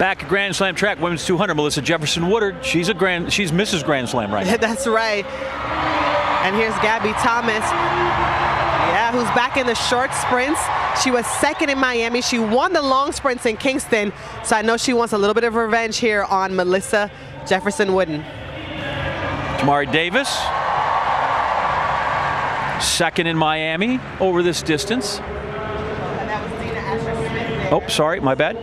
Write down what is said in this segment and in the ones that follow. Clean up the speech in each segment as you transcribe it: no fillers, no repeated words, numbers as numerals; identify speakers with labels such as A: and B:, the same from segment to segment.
A: Back at Grand Slam track, women's 200, Melissa Jefferson Woodard. She's Mrs. Grand Slam right now.
B: That's right. And here's Gabby Thomas, who's back in the short sprints. She was second in Miami. She won the long sprints in Kingston. So I know she wants a little bit of revenge here on Melissa Jefferson Woodard.
A: Tamari Davis, second in Miami over this distance.
B: And that was Dina Asher-Smith.
A: Oh, sorry, my bad.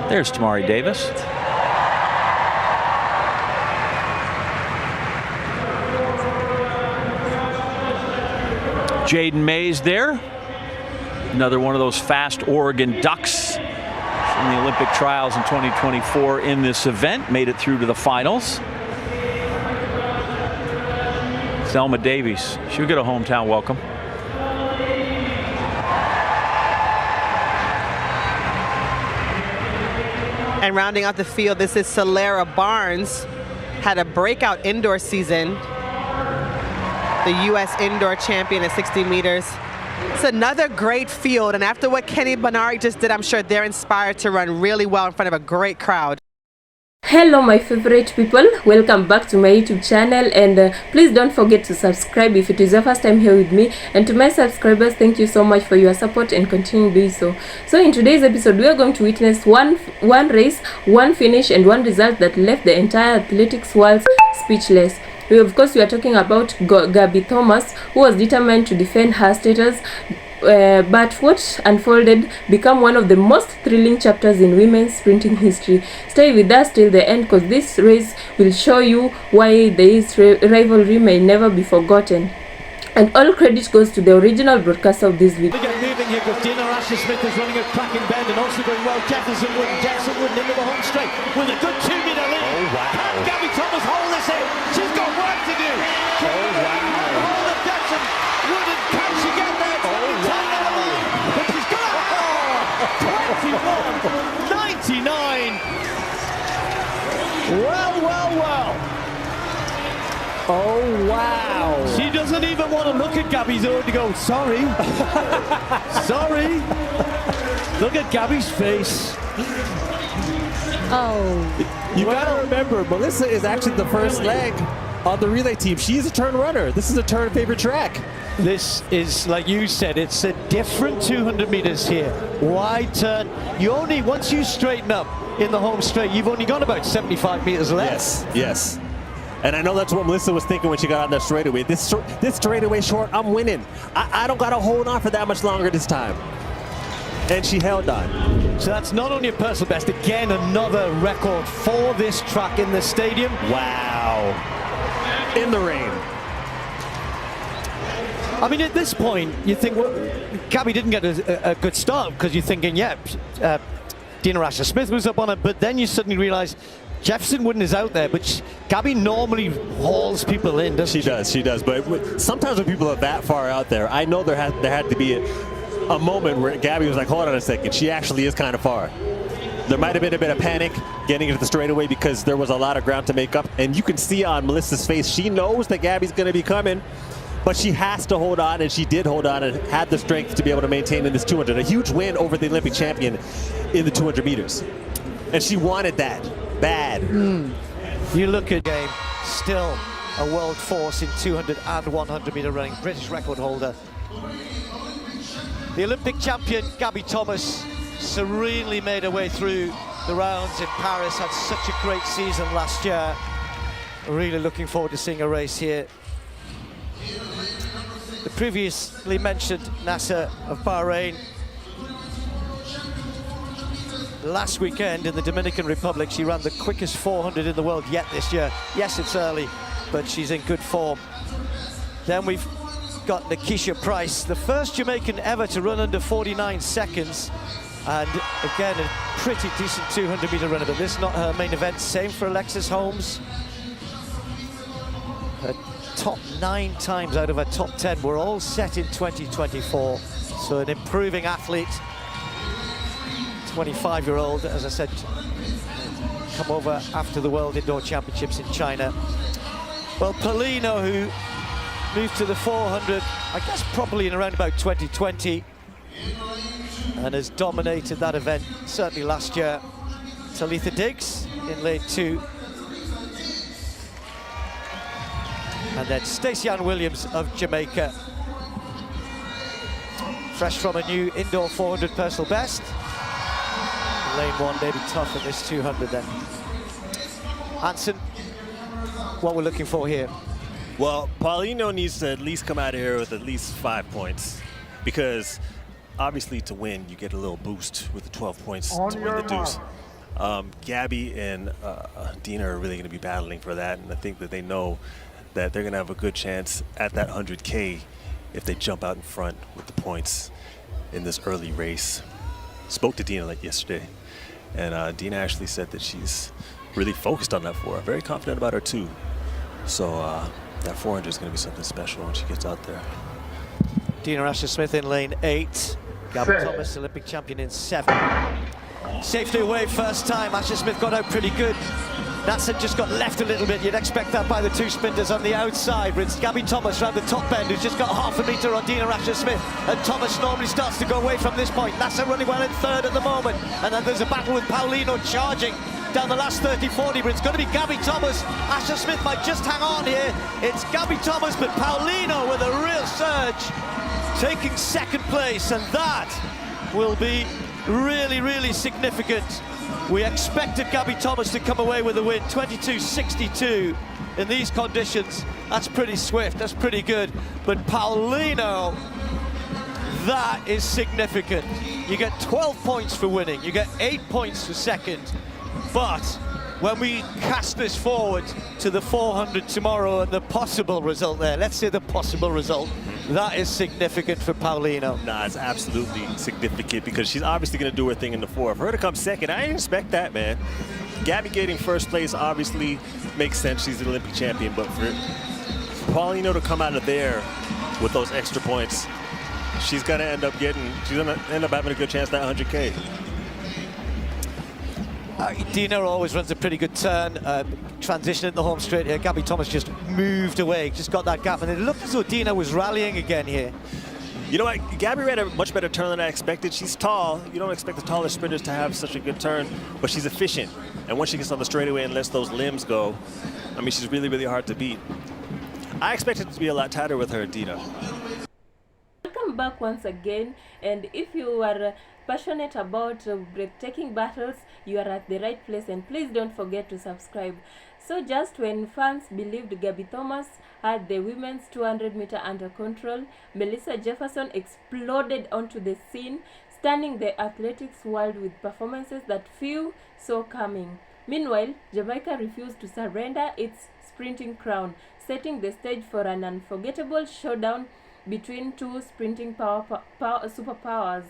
A: There's Tamari Davis. Jaden Mays there. Another one of those fast Oregon Ducks from the Olympic trials in 2024 in this event. Made it through to the finals. Selma Davies. She'll get a hometown welcome.
B: And rounding out the field, this is Solera Barnes. Had a breakout indoor season. The U.S. indoor champion at 60 meters. It's another great field, and after what Kenny Bonari just did, I'm sure they're inspired to run really well in front of a great crowd.
C: Hello my favorite people, welcome back to my YouTube channel, and please don't forget to subscribe if it is your first time here with me. And to my subscribers, thank you so much for your support and continue doing so. So in today's episode, we are going to witness one race, one finish, and one result that left the entire athletics world speechless. Of course, we are talking about Gabby Thomas, who was determined to defend her status, but what unfolded became one of the most thrilling chapters in women's sprinting history. Stay with us till the end, because this race will show you why this rivalry may never be forgotten. And all credit goes to the original broadcaster of this video.
D: We get moving here because Dina Asher-Smith is running a cracking bend and also going well. Jefferson Woodard into the home straight with a good 2-meter lead.
A: Oh, wow.
D: Can Gabby Thomas hold this in? She's got work to do. Hold of Jefferson Woodard. Can she get there? But she's got 21.99. Well.
E: Oh, wow.
D: She doesn't even want to look at Gabby's own to go, sorry. Sorry. Look at Gabby's face.
E: Oh. You gotta remember, Melissa is actually the first leg on the relay team. She is a turn runner. This is a turn favorite track.
D: This is, like you said, it's a different 200 meters here. Wide turn. You only, once you straighten up in the home straight, you've only got about 75 meters left.
E: Yes. And I know that's what Melissa was thinking when she got on that straightaway. This straightaway short, I'm winning. I don't got to hold on for that much longer this time. And she held on.
D: So that's not only a personal best, again, another record for this track in the stadium.
E: Wow. In the rain.
D: I mean, at this point, you think, well, Gabby didn't get a good start because you're thinking, Dina Asher-Smith was up on it, but then you suddenly realize Jefferson Woodard is out there, but Gabby normally hauls people in, doesn't she?
E: She does. But sometimes when people are that far out there, I know there had to be a moment where Gabby was like, hold on a second, she actually is kind of far. There might have been a bit of panic getting into the straightaway because there was a lot of ground to make up. And you can see on Melissa's face, she knows that Gabby's going to be coming, but she has to hold on, and she did hold on and had the strength to be able to maintain in this 200. A huge win over the Olympic champion in the 200 meters. And she wanted that bad.
D: You look at game, still a world force in 200 and 100 meter running, British record holder. The Olympic champion, Gabby Thomas, serenely made her way through the rounds in Paris, had such a great season last year. Really looking forward to seeing a race here. The previously mentioned Nasser of Bahrain. Last weekend in the Dominican Republic, she ran the quickest 400 in the world yet this year. Yes, it's early, but she's in good form. Then we've got Nikisha Price, the first Jamaican ever to run under 49 seconds. And again, a pretty decent 200 meter runner, but this is not her main event. Same for Alexis Holmes. Her top 9 times out of her top 10 were all set in 2024. So an improving athlete. 25-year-old, as I said, come over after the World Indoor Championships in China. Well, Paulino, who moved to the 400, I guess probably in around about 2020, and has dominated that event, certainly last year. Talitha Diggs in lane 2. And then Stacey Ann Williams of Jamaica. Fresh from a new indoor 400 personal best. Lane 1 maybe tough in this 200 then. Hansen, what we're looking for here?
E: Well, Paulino needs to at least come out of here with at least 5 points, because obviously to win, you get a little boost with the 12 points to win the deuce. Gabby and Dina are really going to be battling for that, and I think that they know that they're going to have a good chance at that 100K if they jump out in front with the points in this early race. Spoke to Dina like yesterday, and Dina actually said that she's really focused on that 4. Very confident about her too. So that 400 is going to be something special when she gets out there.
D: Dina Asher-Smith in lane 8. Gabby Thomas, Olympic champion, in 7. Safely away first time. Asher-Smith got out pretty good. Natson just got left a little bit. You'd expect that by the 2 sprinters on the outside. But it's Gabby Thomas around the top end who's just got half a metre on Dina Asher-Smith. And Thomas normally starts to go away from this point. Natson running well in 3rd at the moment. And then there's a battle with Paulino charging down the last 30-40, but it's going to be Gabby Thomas. Asher-Smith might just hang on here. It's Gabby Thomas, but Paulino with a real surge, taking 2nd place, and that will be really, really significant. We expected Gabby Thomas to come away with a win, 22.62 in these conditions. That's pretty swift, that's pretty good. But Paulino, that is significant. You get 12 points for winning, you get 8 points for 2nd. But when we cast this forward to the 400 tomorrow and the possible result there, let's say the possible result, that is significant for Paulino.
E: Nah, it's absolutely significant because she's obviously going to do her thing in the 4. For her to come 2nd, I didn't expect that, man. Gabby getting 1st place obviously makes sense. She's the Olympic champion, but for Paulino to come out of there with those extra points, she's going to end up having a good chance at that 100K.
D: Dina always runs a pretty good turn, transition in the home straight here. Gabby Thomas just moved away, just got that gap, and it looked as though Dina was rallying again here.
E: You know what, Gabby ran a much better turn than I expected. She's tall. You don't expect the taller sprinters to have such a good turn, but she's efficient. And once she gets on the straightaway and lets those limbs go, I mean, she's really, really hard to beat. I expected it to be a lot tighter with her, Dina.
C: Welcome back once again, and if you are passionate about breathtaking battles, you are at the right place, and please don't forget to subscribe. So just when fans believed Gabby Thomas had the women's 200 meter under control, Melissa Jefferson exploded onto the scene, stunning the athletics world with performances that few saw coming. Meanwhile, Jamaica refused to surrender its sprinting crown, setting the stage for an unforgettable showdown between 2 sprinting superpowers.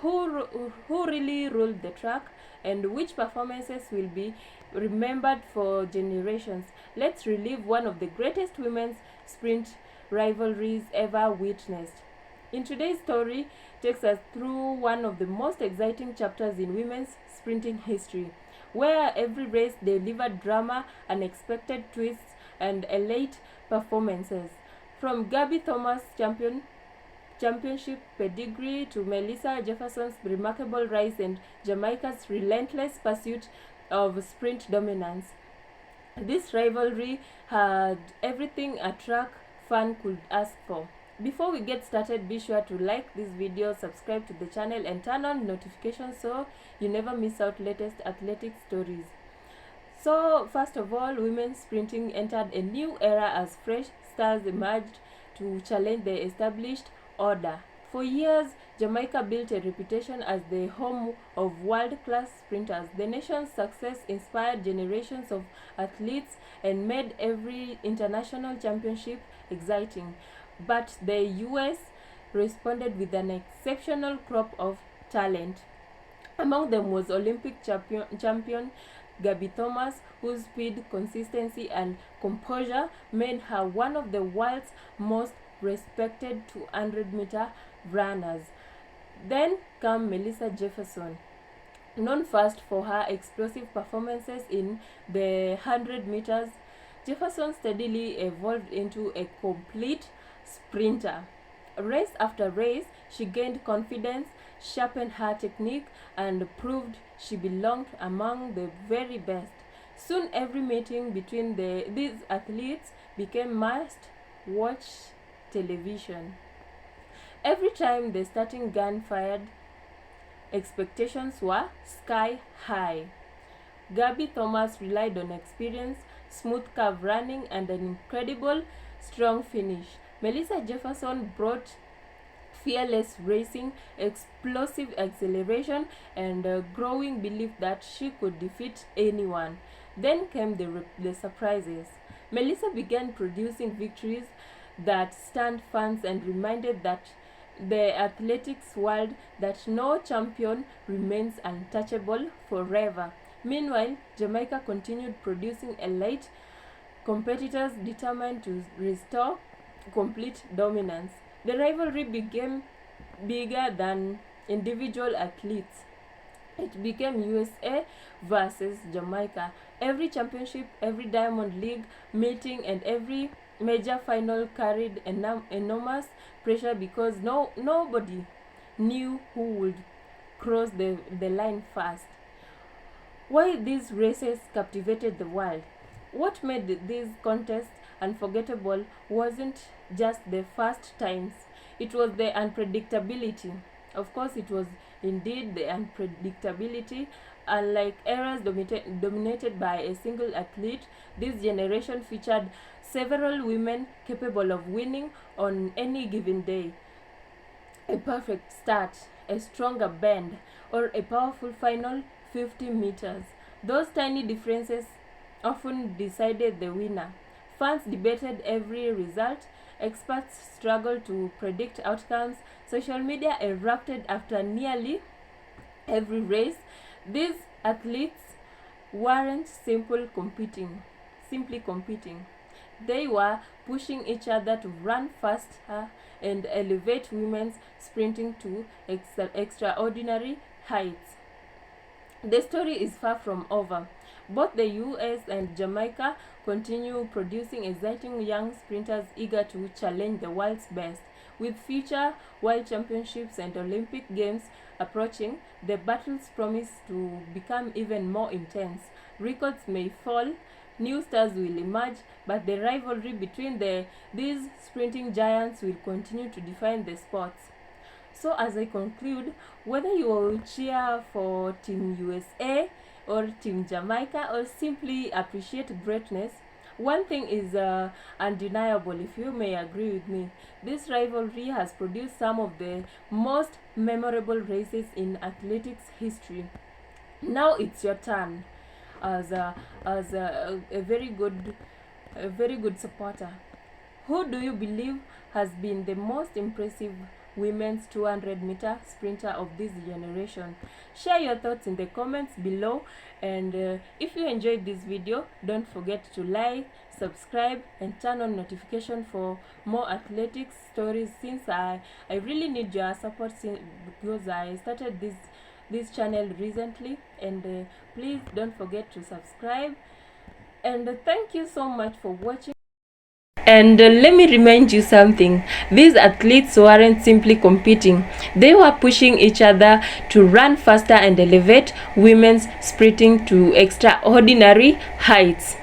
C: Who really ruled the track, and which performances will be remembered for generations? Let's relive one of the greatest women's sprint rivalries ever witnessed. In today's story, takes us through one of the most exciting chapters in women's sprinting history, where every race delivered drama, unexpected twists, and elite performances. From Gabby Thomas' championship pedigree to Melissa Jefferson's remarkable rise and Jamaica's relentless pursuit of sprint dominance, this rivalry had everything a track fan could ask for. Before we get started, be sure to like this video, subscribe to the channel, and turn on notifications so you never miss out latest athletic stories. So first of all, women's sprinting entered a new era as fresh stars emerged to challenge the established order. For years, Jamaica built a reputation as the home of world-class sprinters. The nation's success inspired generations of athletes and made every international championship exciting. But the US responded with an exceptional crop of talent. Among them was Olympic champion Gabby Thomas, whose speed, consistency, and composure made her one of the world's most respected 200-meter runners. Then came Melissa Jefferson, known first for her explosive performances in the 100 meters. Jefferson steadily evolved into a complete sprinter. Race after race, she gained confidence, sharpened her technique, and proved she belonged among the very best. Soon every meeting between these athletes became must-watch television. Every time the starting gun fired, expectations were sky high. Gabby Thomas relied on experience, smooth curve running, and an incredible strong finish. Melissa Jefferson brought fearless racing, explosive acceleration, and a growing belief that she could defeat anyone. Then came the surprises. Melissa began producing victories that stunned fans and reminded that the athletics world that no champion remains untouchable forever. Meanwhile, Jamaica continued producing elite competitors determined to restore complete dominance. The rivalry became bigger than individual athletes. It became USA versus Jamaica. Every championship, every Diamond League meeting, and every major final carried enormous pressure because nobody knew who would cross the line first. Why these races captivated the world? What made these contests unforgettable wasn't just the fast times, it was the unpredictability. Of course, it was indeed the unpredictability. Unlike eras dominated by a single athlete, this generation featured several women capable of winning on any given day. A perfect start, a stronger bend, or a powerful final 50 meters. Those tiny differences often decided the winner. Fans debated every result, experts struggled to predict outcomes, social media erupted after nearly every race. These athletes weren't simply competing. They were pushing each other to run faster and elevate women's sprinting to extraordinary heights. The story is far from over. Both the US and Jamaica continue producing exciting young sprinters eager to challenge the world's best. With future World Championships and Olympic Games approaching, the battles promise to become even more intense. Records may fall, new stars will emerge, but the rivalry between these sprinting giants will continue to define the sports. So as I conclude, whether you will cheer for Team USA or Team Jamaica or simply appreciate greatness, one thing is undeniable, if you may agree with me. This rivalry has produced some of the most memorable races in athletics history. Now it's your turn as a very good supporter. Who do you believe has been the most impressive women's 200-meter sprinter of this generation? Share your thoughts in the comments below, and if you enjoyed this video, don't forget to like, subscribe, and turn on notification for more athletics stories, since I really need your support because I started this channel recently. And please don't forget to subscribe, and thank you so much for watching. And let me remind you something. These athletes weren't simply competing. They were pushing each other to run faster and elevate women's sprinting to extraordinary heights.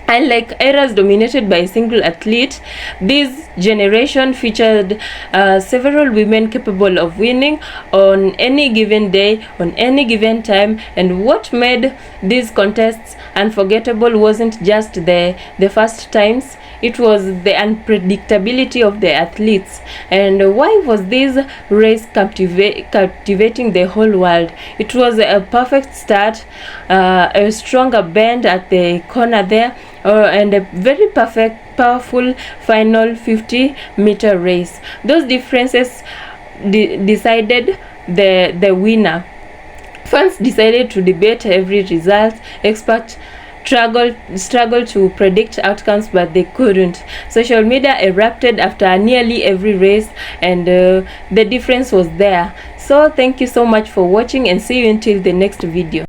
C: Unlike eras dominated by a single athlete, this generation featured several women capable of winning on any given day, on any given time. And what made these contests unforgettable wasn't just the fast times, it was the unpredictability of the athletes. And why was this race captivating the whole world? It was a perfect start, a stronger bend at the corner there, and a very powerful final 50-meter race. Those differences decided the winner. Fans decided to debate every result. Experts struggled to predict outcomes, but they couldn't. Social media erupted after nearly every race, and the difference was there. So thank you so much for watching, and see you until the next video.